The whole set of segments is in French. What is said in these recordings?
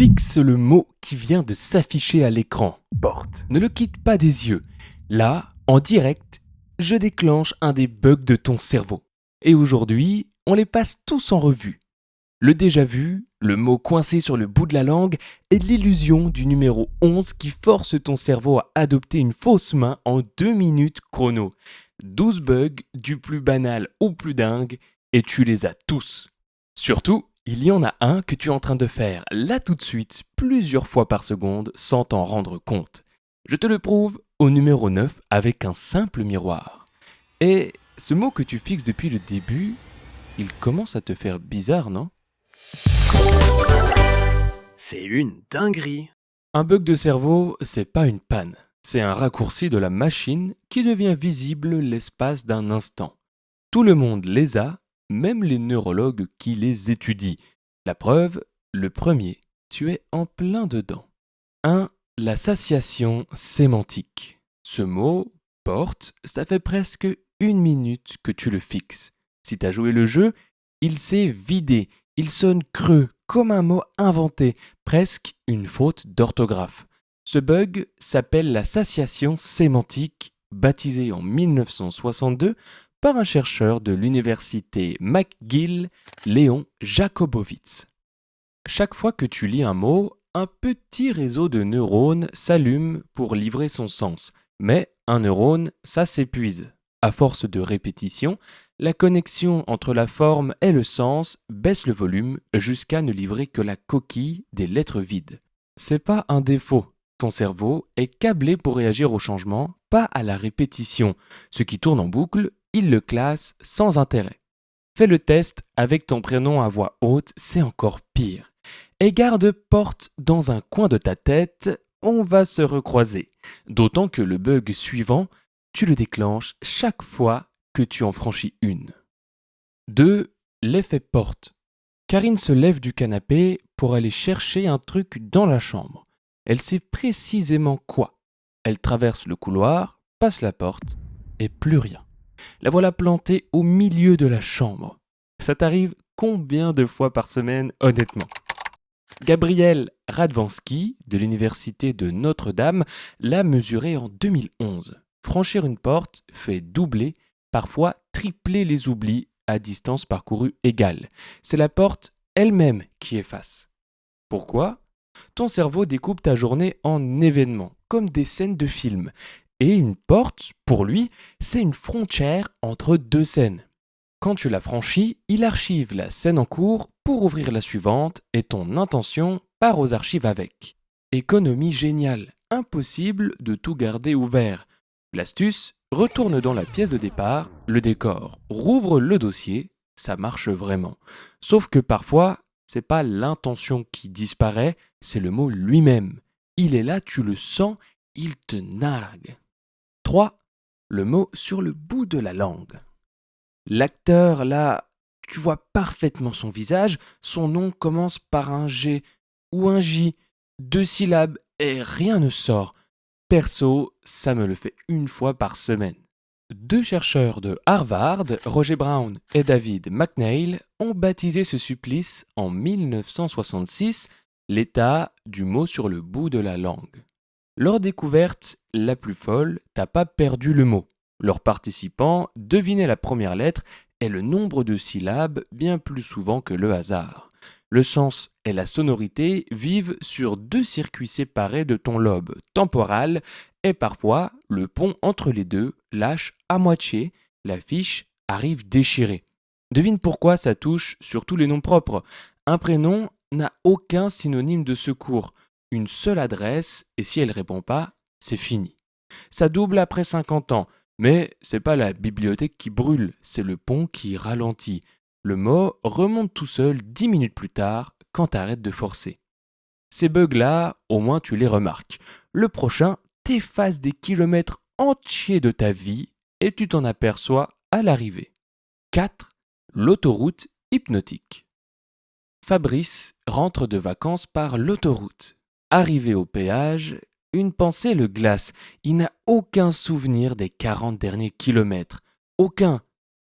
Fixe le mot qui vient de s'afficher à l'écran. Porte. Ne le quitte pas des yeux. Là, en direct, je déclenche un des bugs de ton cerveau. Et aujourd'hui, on les passe tous en revue. Le déjà vu, le mot coincé sur le bout de la langue et l'illusion du numéro 11 qui force ton cerveau à adopter une fausse main en 2 minutes chrono. 12 bugs, du plus banal au plus dingue, et tu les as tous. Surtout, il y en a un que tu es en train de faire là tout de suite, plusieurs fois par seconde, sans t'en rendre compte. Je te le prouve au numéro 9 avec un simple miroir. Et ce mot que tu fixes depuis le début, il commence à te faire bizarre, non ? C'est une dinguerie. Un bug de cerveau, c'est pas une panne. C'est un raccourci de la machine qui devient visible l'espace d'un instant. Tout le monde les a, même les neurologues qui les étudient. La preuve, le premier, tu es en plein dedans. 1. La satiation sémantique. Ce mot, porte, ça fait presque 1 minute que tu le fixes. Si t'as joué le jeu, il s'est vidé, il sonne creux, comme un mot inventé, presque une faute d'orthographe. Ce bug s'appelle la satiation sémantique, baptisée en 1962 par un chercheur de l'université McGill, Léon Jakobowitz. Chaque fois que tu lis un mot, un petit réseau de neurones s'allume pour livrer son sens. Mais un neurone, ça s'épuise. À force de répétition, la connexion entre la forme et le sens baisse le volume jusqu'à ne livrer que la coquille des lettres vides. C'est pas un défaut. Ton cerveau est câblé pour réagir au changement, pas à la répétition. Ce qui tourne en boucle, il le classe sans intérêt. Fais le test avec ton prénom à voix haute, c'est encore pire. Et garde porte dans un coin de ta tête, on va se recroiser. D'autant que le bug suivant, tu le déclenches chaque fois que tu en franchis une. 2. L'effet porte. Karine se lève du canapé pour aller chercher un truc dans la chambre. Elle sait précisément quoi. Elle traverse le couloir, passe la porte, et plus rien. La voilà plantée au milieu de la chambre. Ça t'arrive combien de fois par semaine, honnêtement ? Gabriel Radvansky, de l'université de Notre-Dame, l'a mesuré en 2011. Franchir une porte fait doubler, parfois tripler les oublis à distance parcourue égale. C'est la porte elle-même qui efface. Pourquoi ? Ton cerveau découpe ta journée en événements, comme des scènes de film. Et une porte, pour lui, c'est une frontière entre deux scènes. Quand tu l'as franchie, il archive la scène en cours pour ouvrir la suivante et ton intention part aux archives avec. Économie géniale, impossible de tout garder ouvert. L'astuce, retourne dans la pièce de départ, le décor, rouvre le dossier, ça marche vraiment. Sauf que parfois, c'est pas l'intention qui disparaît, c'est le mot lui-même. Il est là, tu le sens, il te nargue. 3. Le mot sur le bout de la langue. L'acteur, là, tu vois parfaitement son visage, son nom commence par un G ou un J, 2 syllabes et rien ne sort. Perso, ça me le fait 1 fois par semaine. 2 chercheurs de Harvard, Roger Brown et David McNeil, ont baptisé ce supplice en 1966 l'état du mot sur le bout de la langue. Leur découverte la plus folle, t'as pas perdu le mot. Leurs participants devinaient la première lettre et le nombre de syllabes bien plus souvent que le hasard. Le sens et la sonorité vivent sur 2 circuits séparés de ton lobe temporal et parfois le pont entre les deux lâche à moitié, la fiche arrive déchirée. Devine pourquoi ça touche surtout les noms propres. Un prénom n'a aucun synonyme de secours, une seule adresse et si elle répond pas, c'est fini. Ça double après 50 ans. Mais c'est pas la bibliothèque qui brûle, c'est le pont qui ralentit. Le mot remonte tout seul 10 minutes plus tard quand t'arrêtes de forcer. Ces bugs-là, au moins tu les remarques. Le prochain t'efface des kilomètres entiers de ta vie et tu t'en aperçois à l'arrivée. 4. L'autoroute hypnotique. Fabrice rentre de vacances par l'autoroute. Arrivé au péage, une pensée le glace. Il n'a aucun souvenir des 40 derniers kilomètres. Aucun.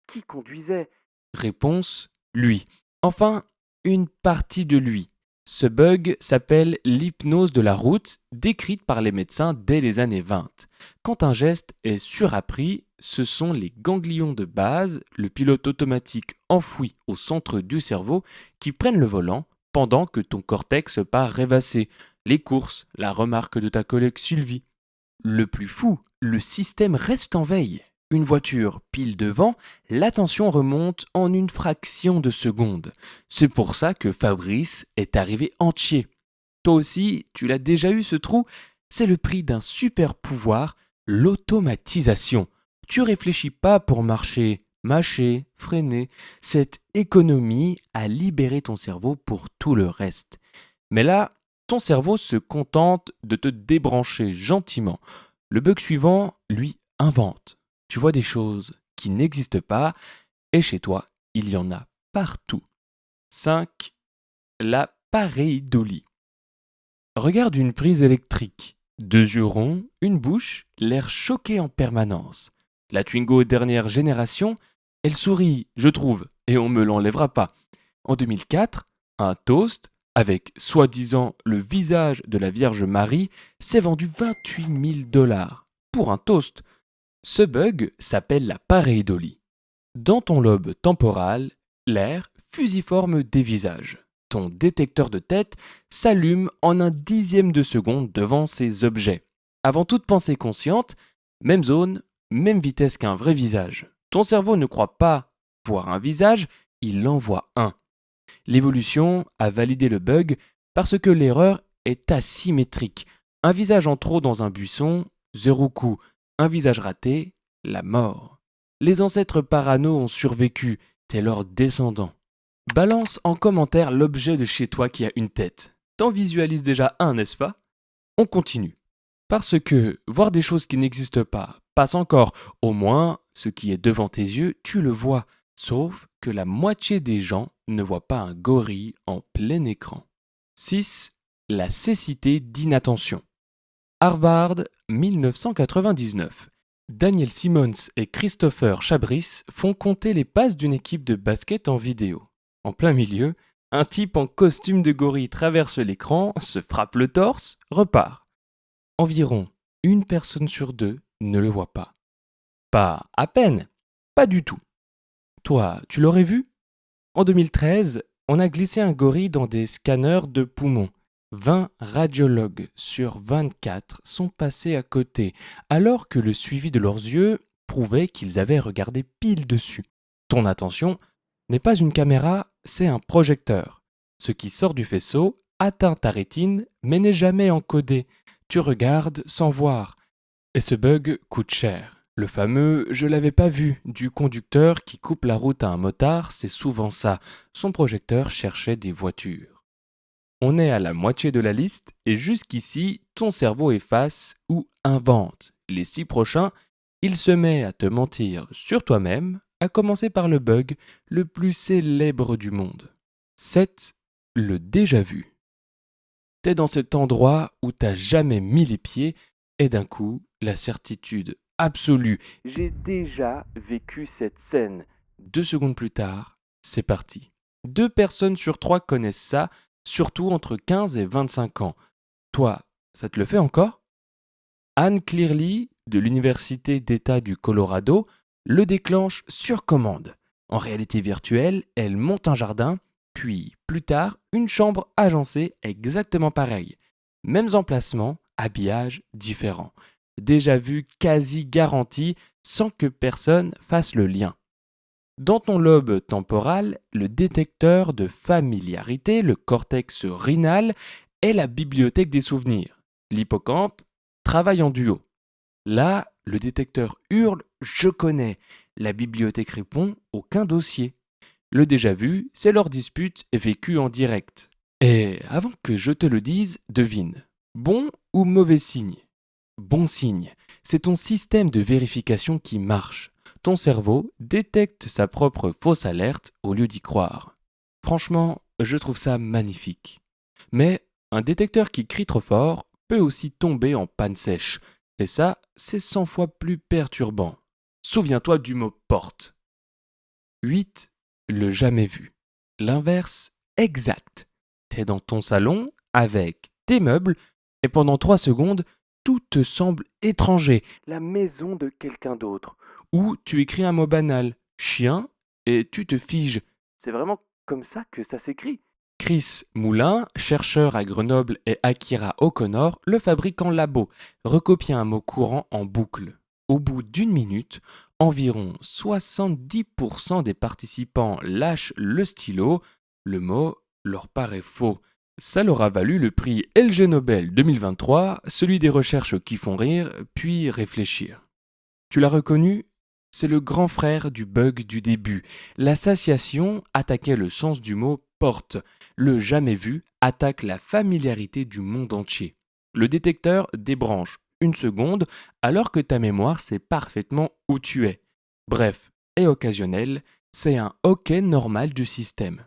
Qui conduisait ? Réponse, lui. Enfin, une partie de lui. Ce bug s'appelle l'hypnose de la route, décrite par les médecins dès les années 20. Quand un geste est surappris, ce sont les ganglions de base, le pilote automatique enfoui au centre du cerveau, qui prennent le volant pendant que ton cortex part rêvasser. Les courses, la remarque de ta collègue Sylvie. Le plus fou, le système reste en veille. Une voiture pile devant, l'attention remonte en une fraction de seconde. C'est pour ça que Fabrice est arrivé entier. Toi aussi, tu l'as déjà eu ce trou? C'est le prix d'un super pouvoir, l'automatisation. Tu réfléchis pas pour marcher, mâcher, freiner. Cette économie a libéré ton cerveau pour tout le reste. Mais là, ton cerveau se contente de te débrancher gentiment. Le bug suivant, lui, invente. Tu vois des choses qui n'existent pas et chez toi, il y en a partout. 5. La pareidolie. Regarde une prise électrique. Deux yeux ronds, une bouche, l'air choqué en permanence. La Twingo dernière génération, elle sourit, je trouve, et on me l'enlèvera pas. En 2004, un toast, avec soi-disant le visage de la Vierge Marie, s'est vendu 28 000 $ pour un toast. Ce bug s'appelle la pareidolie. Dans ton lobe temporal, l'air fusiforme dévisage. Ton détecteur de tête s'allume en un dixième de seconde devant ces objets. Avant toute pensée consciente, même zone, même vitesse qu'un vrai visage. Ton cerveau ne croit pas voir un visage, il en voit un. L'évolution a validé le bug parce que l'erreur est asymétrique. Un visage en trop dans un buisson, zéro coup. Un visage raté, la mort. Les ancêtres parano ont survécu, t'es leurs descendants. Balance en commentaire l'objet de chez toi qui a une tête. T'en visualises déjà un, n'est-ce pas? On continue. Parce que voir des choses qui n'existent pas passe encore. Au moins, ce qui est devant tes yeux, tu le vois. Sauf que la moitié des gens ne voient pas un gorille en plein écran. 6. La cécité d'inattention. Harvard, 1999. Daniel Simmons et Christopher Chabris font compter les passes d'une équipe de basket en vidéo. En plein milieu, un type en costume de gorille traverse l'écran, se frappe le torse, repart. Environ une personne sur deux ne le voit pas. Pas à peine, pas du tout. Toi, tu l'aurais vu? En 2013, on a glissé un gorille dans des scanners de poumons. 20 radiologues sur 24 sont passés à côté, alors que le suivi de leurs yeux prouvait qu'ils avaient regardé pile dessus. Ton attention n'est pas une caméra, c'est un projecteur. Ce qui sort du faisceau atteint ta rétine, mais n'est jamais encodé. Tu regardes sans voir. Et ce bug coûte cher. Le fameux «je l'avais pas vu» du conducteur qui coupe la route à un motard, c'est souvent ça. Son projecteur cherchait des voitures. On est à la moitié de la liste et jusqu'ici, ton cerveau efface ou invente. Les 6 prochains, il se met à te mentir sur toi-même, à commencer par le bug le plus célèbre du monde. 7. Le déjà vu. T'es dans cet endroit où t'as jamais mis les pieds et d'un coup, la certitude absolue. J'ai déjà vécu cette scène. 2 secondes plus tard, c'est parti. 2 personnes sur 3 connaissent ça, surtout entre 15 et 25 ans. Toi, ça te le fait encore? Anne Clearly, de l'Université d'État du Colorado, le déclenche sur commande. En réalité virtuelle, elle monte un jardin, puis, plus tard, une chambre agencée exactement pareille. Mêmes emplacements, habillage différent. Déjà vu quasi garanti sans que personne fasse le lien. Dans ton lobe temporal, le détecteur de familiarité, le cortex rhinal, est la bibliothèque des souvenirs. L'hippocampe travaille en duo. Là, le détecteur hurle «Je connais». La bibliothèque répond «Aucun dossier». Le déjà vu, c'est leur dispute vécue en direct. Et avant que je te le dise, devine. Bon ou mauvais signe? Bon signe. C'est ton système de vérification qui marche. Ton cerveau détecte sa propre fausse alerte au lieu d'y croire. Franchement, je trouve ça magnifique. Mais un détecteur qui crie trop fort peut aussi tomber en panne sèche. Et ça, c'est 100 fois plus perturbant. Souviens-toi du mot porte. 8. Le jamais vu. L'inverse exact. T'es dans ton salon avec tes meubles et pendant 3 secondes, tout te semble étranger, la maison de quelqu'un d'autre. Ou tu écris un mot banal, chien, et tu te figes. C'est vraiment comme ça que ça s'écrit. Chris Moulin, chercheur à Grenoble, et Akira O'Connor le fabriquent en labo, recopient un mot courant en boucle. Au bout d'une minute, environ 70% des participants lâchent le stylo, le mot leur paraît faux. Ça leur a valu le prix LG Nobel 2023, celui des recherches qui font rire, puis réfléchir. Tu l'as reconnu? C'est le grand frère du bug du début. L'association attaquait le sens du mot porte. Le jamais vu attaque la familiarité du monde entier. Le détecteur débranche une seconde alors que ta mémoire sait parfaitement où tu es. Bref, et occasionnel, c'est un hockey normal du système.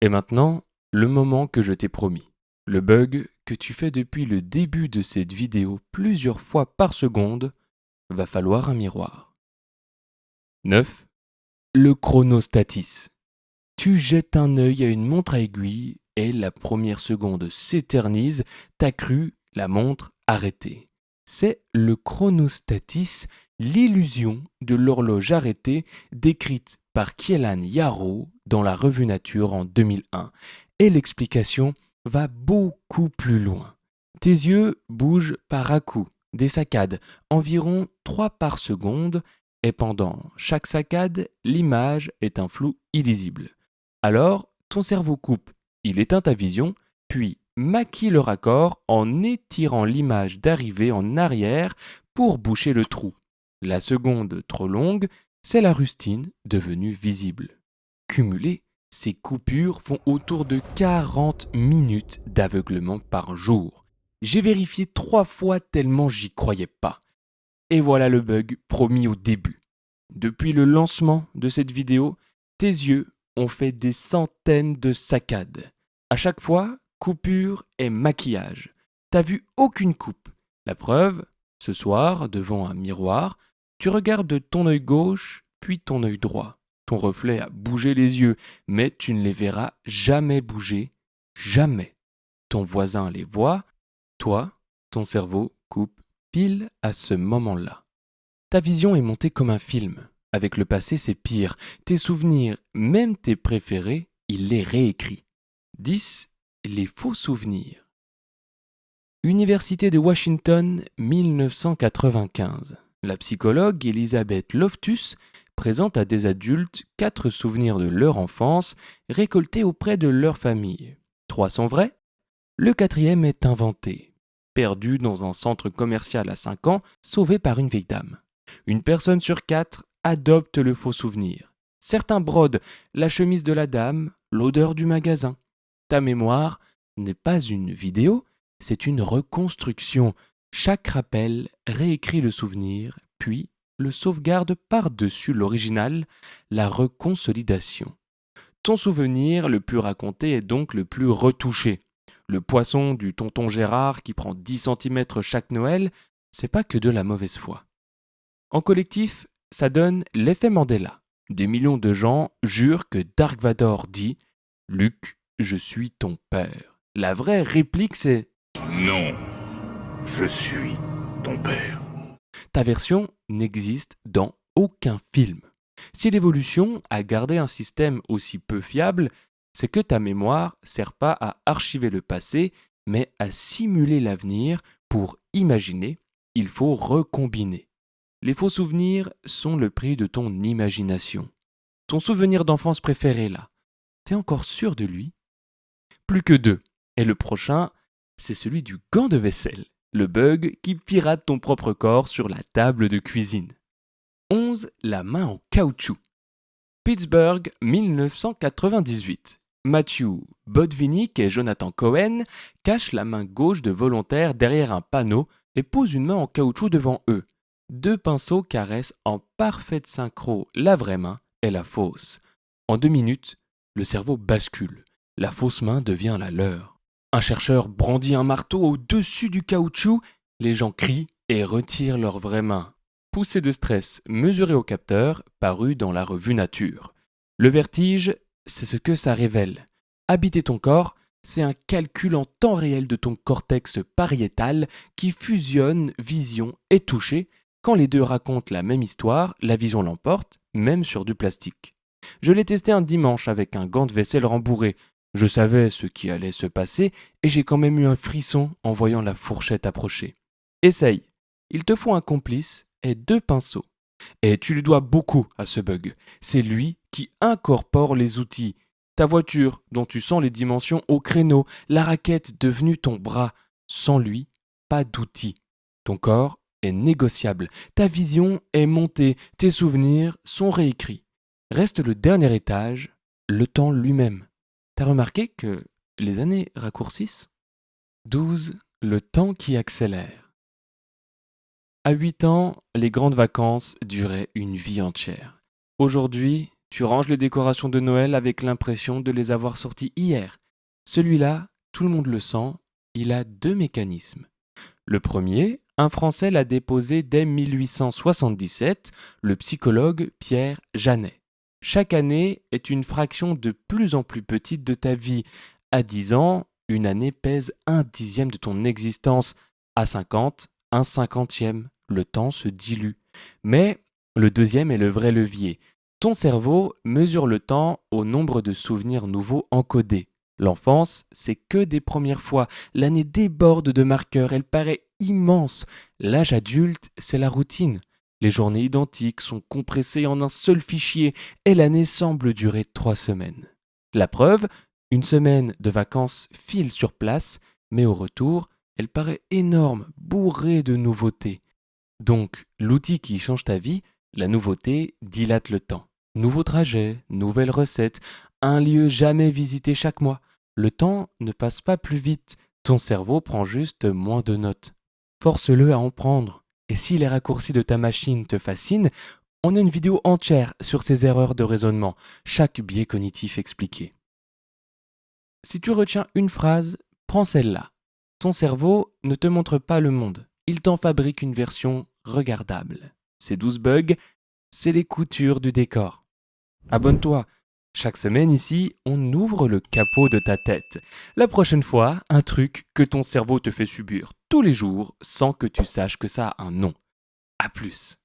Et maintenant, le moment que je t'ai promis. Le bug que tu fais depuis le début de cette vidéo plusieurs fois par seconde, va falloir un miroir. 9. Le chronostatis. Tu jettes un œil à une montre à aiguille et la première seconde s'éternise, t'as cru la montre arrêtée. C'est le chronostatis, l'illusion de l'horloge arrêtée décrite par Kielan Yarrow dans la revue Nature en 2001. Et l'explication va beaucoup plus loin. Tes yeux bougent par à-coups, des saccades, environ 3 par seconde, et pendant chaque saccade, l'image est un flou illisible. Alors, ton cerveau coupe, il éteint ta vision, puis maquille le raccord en étirant l'image d'arrivée en arrière pour boucher le trou. La seconde trop longue, c'est la rustine devenue visible. Cumulées, ces coupures font autour de 40 minutes d'aveuglement par jour. J'ai vérifié 3 fois tellement j'y croyais pas. Et voilà le bug promis au début. Depuis le lancement de cette vidéo, tes yeux ont fait des centaines de saccades. À chaque fois, coupure et maquillage. T'as vu aucune coupe. La preuve, ce soir, devant un miroir, tu regardes ton œil gauche, puis ton œil droit. Ton reflet a bougé les yeux, mais tu ne les verras jamais bouger. Jamais. Ton voisin les voit. Toi, ton cerveau coupe pile à ce moment-là. Ta vision est montée comme un film. Avec le passé, c'est pire. Tes souvenirs, même tes préférés, il les réécrit. 10. Les faux souvenirs. Université de Washington, 1995. La psychologue Elizabeth Loftus présente à des adultes 4 souvenirs de leur enfance récoltés auprès de leur famille. 3 sont vrais. Le 4e est inventé. Perdu dans un centre commercial à 5 ans, sauvé par une vieille dame. Une personne sur 4 adopte le faux souvenir. Certains brodent la chemise de la dame, l'odeur du magasin. Ta mémoire n'est pas une vidéo, c'est une reconstruction. Chaque rappel réécrit le souvenir, puis le sauvegarde par-dessus l'original, la reconsolidation. Ton souvenir le plus raconté est donc le plus retouché. Le poisson du tonton Gérard qui prend 10 cm chaque Noël, c'est pas que de la mauvaise foi. En collectif, ça donne l'effet Mandela. Des millions de gens jurent que Dark Vador dit « Luke, je suis ton père ». La vraie réplique c'est « Non, je suis ton père ». Ta version n'existe dans aucun film. Si l'évolution a gardé un système aussi peu fiable, c'est que ta mémoire ne sert pas à archiver le passé, mais à simuler l'avenir. Pour imaginer, il faut recombiner. Les faux souvenirs sont le prix de ton imagination. Ton souvenir d'enfance préféré là, t'es encore sûr de lui? Plus que 2. Et le prochain, c'est celui du gant de vaisselle. Le bug qui pirate ton propre corps sur la table de cuisine. 11. La main en caoutchouc. Pittsburgh, 1998. Matthew Bodvinik et Jonathan Cohen cachent la main gauche de volontaires derrière un panneau et posent une main en caoutchouc devant eux. 2 pinceaux caressent en parfaite synchro la vraie main et la fausse. En 2 minutes, le cerveau bascule. La fausse main devient la leur. Un chercheur brandit un marteau au-dessus du caoutchouc. Les gens crient et retirent leur vraie main. Poussée de stress mesurée au capteur, paru dans la revue Nature. Le vertige, c'est ce que ça révèle. Habiter ton corps, c'est un calcul en temps réel de ton cortex pariétal qui fusionne vision et toucher. Quand les deux racontent la même histoire, la vision l'emporte, même sur du plastique. Je l'ai testé un dimanche avec un gant de vaisselle rembourré. Je savais ce qui allait se passer et j'ai quand même eu un frisson en voyant la fourchette approcher. Essaye. Il te faut un complice et 2 pinceaux. Et tu lui dois beaucoup à ce bug. C'est lui qui incorpore les outils. Ta voiture, dont tu sens les dimensions au créneau, la raquette devenue ton bras. Sans lui, pas d'outil. Ton corps est négociable. Ta vision est montée. Tes souvenirs sont réécrits. Reste le dernier étage, le temps lui-même. T'as remarqué que les années raccourcissent ? 12. Le temps qui accélère. À 8 ans, les grandes vacances duraient une vie entière. Aujourd'hui, tu ranges les décorations de Noël avec l'impression de les avoir sorties hier. Celui-là, tout le monde le sent, il a 2 mécanismes. Le premier, un Français l'a déposé dès 1877, le psychologue Pierre Janet. Chaque année est une fraction de plus en plus petite de ta vie. À 10 ans, une année pèse 1/10 de ton existence. À 50, 1/50. Le temps se dilue. Mais le deuxième est le vrai levier. Ton cerveau mesure le temps au nombre de souvenirs nouveaux encodés. L'enfance, c'est que des premières fois. L'année déborde de marqueurs, elle paraît immense. L'âge adulte, c'est la routine. Les journées identiques sont compressées en un seul fichier et l'année semble durer 3 semaines. La preuve, une semaine de vacances file sur place, mais au retour, elle paraît énorme, bourrée de nouveautés. Donc, l'outil qui change ta vie, la nouveauté, dilate le temps. Nouveau trajet, nouvelle recette, un lieu jamais visité chaque mois. Le temps ne passe pas plus vite, ton cerveau prend juste moins de notes. Force-le à en prendre. Et si les raccourcis de ta machine te fascinent, on a une vidéo entière sur ces erreurs de raisonnement, chaque biais cognitif expliqué. Si tu retiens une phrase, prends celle-là. Ton cerveau ne te montre pas le monde, il t'en fabrique une version regardable. Ces 12 bugs, c'est les coutures du décor. Abonne-toi. Chaque semaine ici, on ouvre le capot de ta tête. La prochaine fois, un truc que ton cerveau te fait subir tous les jours sans que tu saches que ça a un nom. À plus.